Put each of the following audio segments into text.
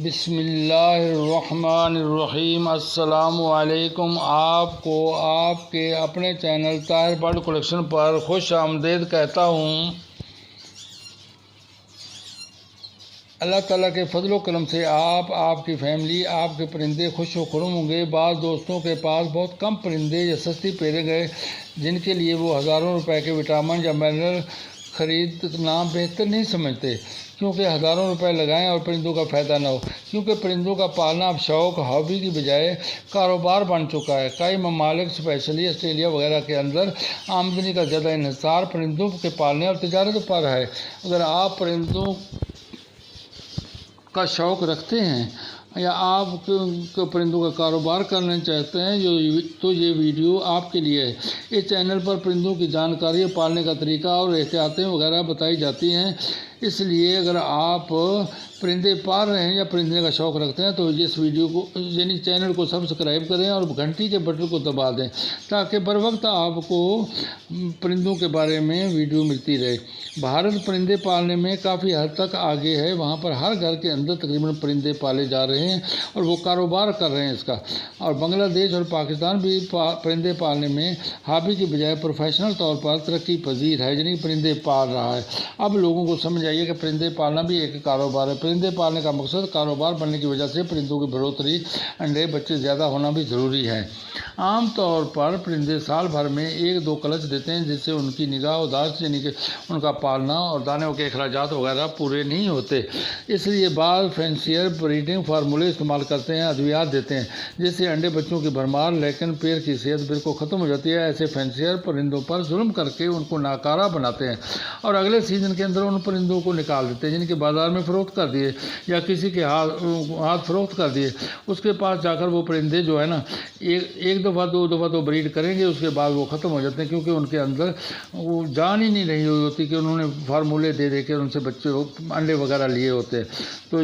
بسم اللہ الرحمن الرحیم۔ السلام علیکم۔ آپ کو آپ کے اپنے چینل طاہر برڈ کلیکشن پر خوش آمدید کہتا ہوں۔ اللہ تعالیٰ کے فضل و کرم سے آپ کی فیملی، آپ کے پرندے خوش و خرم ہوں گے۔ بعض دوستوں کے پاس بہت کم پرندے یا سستی پیرے گئے جن کے لیے وہ ہزاروں روپے کے وٹامن یا منرل خریدنا بہتر نہیں سمجھتے، کیونکہ ہزاروں روپے لگائیں اور پرندوں کا فائدہ نہ ہو۔ کیونکہ پرندوں کا پالنا اب شوق، ہابی کی بجائے کاروبار بن چکا ہے۔ کئی ممالک اسپیشلی آسٹریلیا وغیرہ کے اندر آمدنی کا زیادہ انحصار پرندوں کے پالنے اور تجارت پر ہے۔ اگر آپ پرندوں کا شوق رکھتے ہیں یا آپ پرندوں کا کاروبار کرنا چاہتے ہیں تو یہ ویڈیو آپ کے لیے ہے۔ اس چینل پر پرندوں کی جانکاری، پالنے کا طریقہ اور احتیاطیں وغیرہ بتائی جاتی ہیں۔ اس لیے اگر آپ پرندے پال رہے ہیں یا پرندے کا شوق رکھتے ہیں تو اس ویڈیو کو چینل کو سبسکرائب کریں اور گھنٹی کے بٹن کو دبا دیں تاکہ بر وقت آپ کو پرندوں کے بارے میں ویڈیو ملتی رہے۔ بھارت پرندے پالنے میں کافی حد تک آگے ہے۔ وہاں پر ہر گھر کے اندر تقریباً پرندے پالے جا رہے ہیں اور وہ کاروبار کر رہے ہیں اس کا۔ اور بنگلہ دیش اور پاکستان بھی پرندے پالنے میں ہابی کی بجائے پروفیشنل طور پر ترقی پذیر ہے، یعنی پرندے پال رہا ہے۔ اب لوگوں کو سمجھ آئیے کہ پرندے پالنا بھی ایک کاروبار ہے۔ پرندے پالنے کا مقصد کاروبار بننے کی وجہ سے پرندوں کی بڑھوتری، انڈے، بچے زیادہ ہونا بھی ضروری ہے۔ عام طور پر پرندے سال بھر میں 1-2 کلچ دیتے ہیں، جس سے ان کی نگاہ اداس، یعنی کہ ان کا پالنا اور دانوں کے اخراجات وغیرہ پورے نہیں ہوتے۔ اس لیے بعض فینسیئر بریڈنگ فارمولے استعمال کرتے ہیں، ادویات دیتے ہیں جس سے انڈے بچوں کی بھرمار لیکن پیر کی صحت بالکل ختم ہو جاتی ہے۔ ایسے فینسیئر پرندوں پر ظلم کر کے ان کو ناکارہ بناتے ہیں اور اگلے سیزن کے اندر ان پرندوں کو نکال دیتے ہیں جن کے بازار میں فروخت کر دیے یا کسی کے ہاتھ فروخت کر دیے۔ اس کے پاس جا کر وہ پرندے جو ہے نا ایک دفعہ 2 دفعہ تو بریڈ کریں گے، اس کے بعد وہ ختم ہو جاتے ہیں، کیونکہ ان کے اندر وہ جان ہی نہیں رہی ہوتی کہ انہوں نے فارمولے دے کے ان سے بچے انڈے وغیرہ لیے ہوتے ہیں۔ تو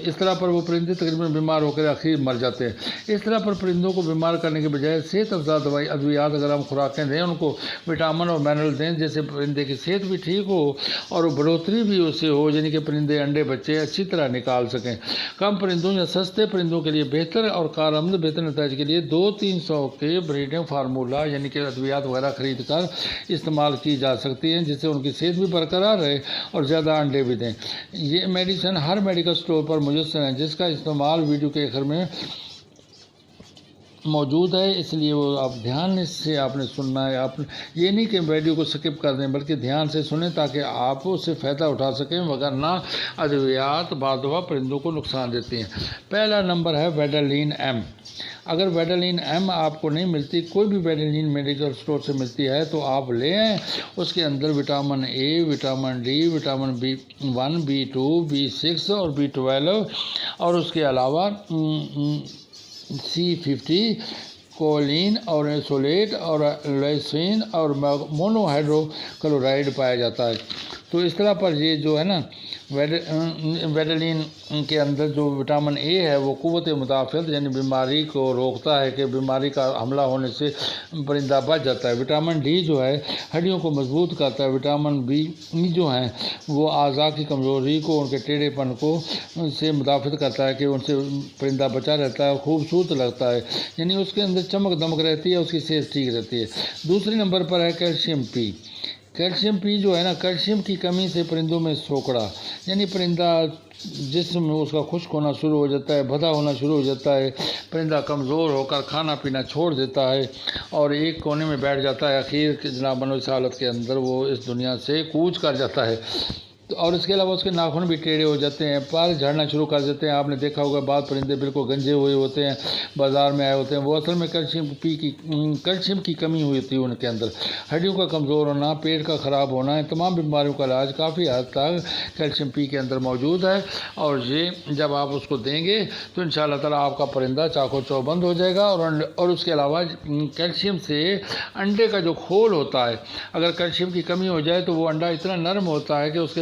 اس طرح پر وہ پرندے تقریباً بیمار ہو کر آخر مر جاتے ہیں۔ اس طرح پر پرندوں کو بیمار کرنے کے بجائے صحت افزا ادویات اگر ہم خوراکیں دیں، ان کو وٹامن اور منرل دیں جس سے پرندے کی صحت بھی ٹھیک ہو اور بڑھوتری بھی اس سے ہو، یعنی کہ پرندے انڈے بچے اچھی طرح نکال سکیں۔ کم پرندوں یا سستے پرندوں کے لیے بہتر اور کارآمد بہتر نتائج کے لیے 200-300 کے بریڈنگ فارمولا یعنی کہ ادویات وغیرہ خرید کر استعمال کی جا سکتی ہیں، جس سے ان کی صحت بھی برقرار رہے اور زیادہ انڈے بھی دیں۔ یہ میڈیسن ہر میڈیکل سٹور پر میسر ہے، جس کا استعمال ویڈیو کے آخر میں موجود ہے، اس لیے وہ آپ دھیان سے آپ نے سننا ہے۔ آپ یہ نہیں کہ ویڈیو کو سکپ کر دیں، بلکہ دھیان سے سنیں تاکہ آپ اس سے فائدہ اٹھا سکیں، وگرنہ ادویات بعض دفعہ پرندوں کو نقصان دیتی ہیں۔ پہلا نمبر ہے ویڈالین ایم۔ اگر ویڈالین ایم آپ کو نہیں ملتی، کوئی بھی ویڈالین میڈیکل سٹور سے ملتی ہے تو آپ لے آئیں۔ اس کے اندر vitamin A, vitamin D, vitamin B1، B2، B6 اور B12 اور اس کے علاوہ C50، کولین اور ایسولیٹ اور لیسین اور مونو ہائیڈرو کلورائڈ پایا جاتا ہے۔ تو اس طرح پر یہ جو ہے نا ویڈالین کے اندر جو وٹامن اے ہے وہ قوت مدافعت یعنی بیماری کو روکتا ہے کہ بیماری کا حملہ ہونے سے پرندہ بچ جاتا ہے۔ وٹامن ڈی جو ہے ہڈیوں کو مضبوط کرتا ہے۔ وٹامن بی جو ہیں وہ اعضاء کی کمزوری کو، ان کے ٹیڑھے پن کو سے مدافعت کرتا ہے کہ ان سے پرندہ بچا رہتا ہے، خوبصورت لگتا ہے، یعنی اس کے اندر چمک دمک رہتی ہے، اس کی صحت ٹھیک رہتی ہے۔ دوسرے نمبر پر ہے کیلشیم پی۔ کیلشیم پی جو ہے نا، کیلشیم کی کمی سے پرندوں میں سوکڑا یعنی پرندہ جسم میں اس کا خشک ہونا شروع ہو جاتا ہے، بھدا ہونا شروع ہو جاتا ہے، پرندہ کمزور ہو کر کھانا پینا چھوڑ دیتا ہے اور ایک کونے میں بیٹھ جاتا ہے۔ آخر جناب اس حالت کے اندر وہ اس دنیا سے کوچ کر جاتا ہے۔ اور اس کے علاوہ اس کے ناخن بھی ٹیڑھے ہو جاتے ہیں، پر جھڑنا شروع کر دیتے ہیں۔ آپ نے دیکھا ہوگا بعض پرندے بالکل گنجے ہوئے ہوتے ہیں، بازار میں آئے ہوتے ہیں، وہ اصل میں کیلشیم کی کمی ہوئی ہوتی ہے ان کے اندر۔ ہڈیوں کا کمزور ہونا، پیٹ کا خراب ہونا، ان تمام بیماریوں کا علاج کافی حد تک کیلشیم پی کے اندر موجود ہے، اور یہ جب آپ اس کو دیں گے تو انشاءاللہ تعالیٰ آپ کا پرندہ چاق و چوبند ہو جائے گا۔ اور اس کے علاوہ کیلشیم سے انڈے کا جو کھول ہوتا ہے، اگر کیلشیم کی کمی ہو جائے تو وہ انڈا اتنا نرم ہوتا ہے کہ اس کے